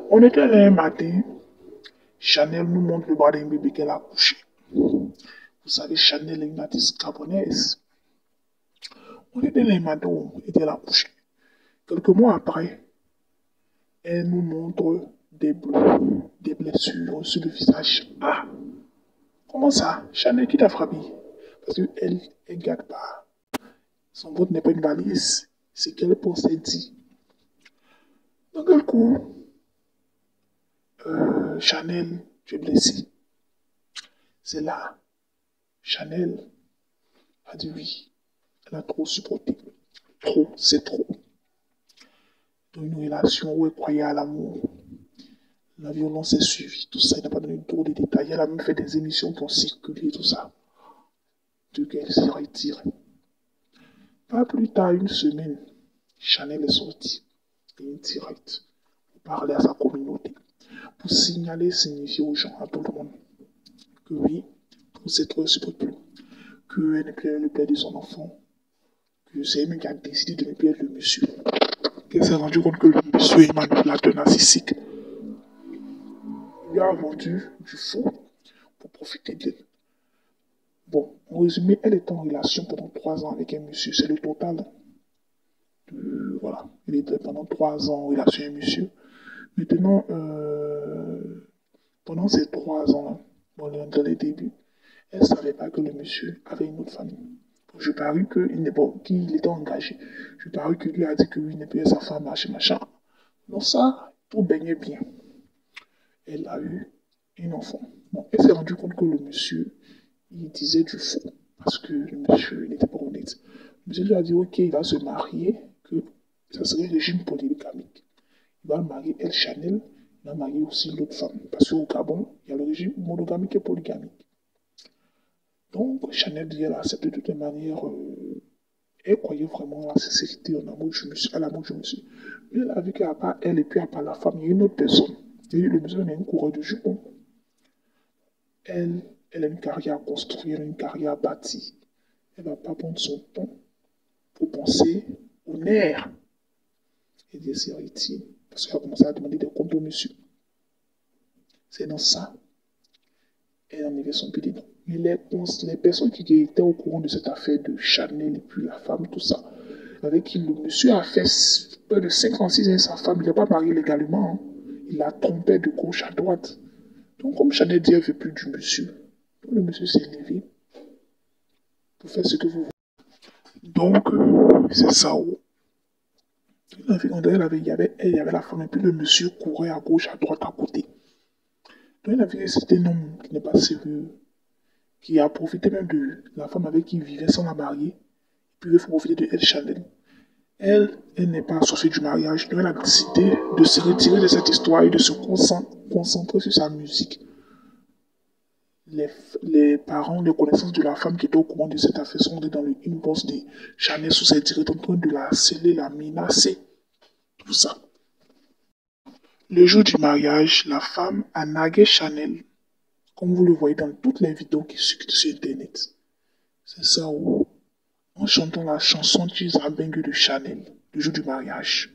On était là un matin, Chanel nous montre le bras d'un bébé qu'elle a couché. Vous savez, Chanel est une artiste gabonaise. On était là un matin où elle a couché. Quelques mois après, elle nous montre des bleus, des blessures sur le visage. Ah, comment ça? Chanel qui t'a frappé? Parce qu'elle ne garde pas. Son vote n'est pas une valise. C'est qu'elle pensait dire. Dans quel coup, Chanel, tu es blessé. C'est là. Chanel a dit oui. Elle a trop supporté. Trop, c'est trop. Dans une relation où elle croyait à l'amour, la violence est suivie, tout ça. Il n'a pas donné trop de détails. Elle a même fait des émissions qui ont circulé, tout ça. De qu'elle s'est retirée. Pas plus tard, une semaine, Chanel est sortie. Une direct pour parler à sa communauté. Pour signaler, signifier aux gens, à tout le monde, que oui, pour cette trop supporte plus. Qu'elle n'est plus le père de son enfant. Que c'est elle-même qui a décidé de ne plus être le monsieur. Qu'elle s'est rendue compte que le monsieur est manipulateur narcissique. Il lui a vendu du faux pour profiter d'elle. Bon, en résumé, elle est en relation pendant 3 ans avec un monsieur. C'est le total. Voilà, elle était pendant 3 ans en relation avec un monsieur. Maintenant, pendant ces 3 ans-là, dans les débuts, elle ne savait pas que le monsieur avait une autre famille. Je parie qu'il était engagé. Je parie qu'il lui a dit que lui n'est plus sa femme, machin. Donc ça, tout baignait bien. Elle a eu un enfant. Bon, elle s'est rendue compte que le monsieur, il disait du faux. Parce que le monsieur n'était pas honnête. Le monsieur lui a dit, ok, il va se marier, que ça serait un régime polygamique. Il va marier elle, Chanel, il va marier aussi l'autre femme. Parce qu'au Gabon, il y a le régime monogamique et polygamique. Donc, Chanel dit, elle a accepté de toutes les manières. Elle croyait vraiment à la sincérité, à l'amour du monsieur. Mais elle a vu qu'à part elle et puis à part la femme, il y a une autre personne. Et le monsieur est une coureur de jupon. Elle a une carrière à construire, une carrière à bâtir. Elle ne va pas prendre son temps pour penser au nerf et des héritiers. Parce qu'elle a commencé à demander des comptes au monsieur. C'est dans ça. Elle en avait son pied dedans. Mais les personnes qui étaient au courant de cette affaire de Chanel et puis la femme, tout ça, avec qui le monsieur a fait près de 56 ans sa femme, il n'a pas marié légalement. Hein. Il la trompait de gauche à droite. Donc, comme Chanel dit, elle ne veut plus du monsieur. Donc, le monsieur s'est levé pour faire ce que vous voulez. Donc, c'est ça. Oh. Il y avait la femme et puis le monsieur courait à gauche, à droite, à côté. Donc, il a vu que c'était un homme qui n'est pas sérieux, qui a profité même de la femme avec qui il vivait sans la marier, puis il faut profiter de elle, Chanel. Elle n'est pas assoiffée du mariage, donc elle a décidé de se retirer de cette histoire et de se concentrer sur sa musique. Les parents, les connaissances de la femme qui était au courant de cette affaire sont dans le inbox de Chanel sous ses directs en train de la harceler, la menacer, tout ça. Le jour du mariage, la femme a nagué Chanel, comme vous le voyez dans toutes les vidéos qui circulent sur Internet. C'est ça, où, en chantant la chanson She's a Banger de Chanel, le jour du mariage.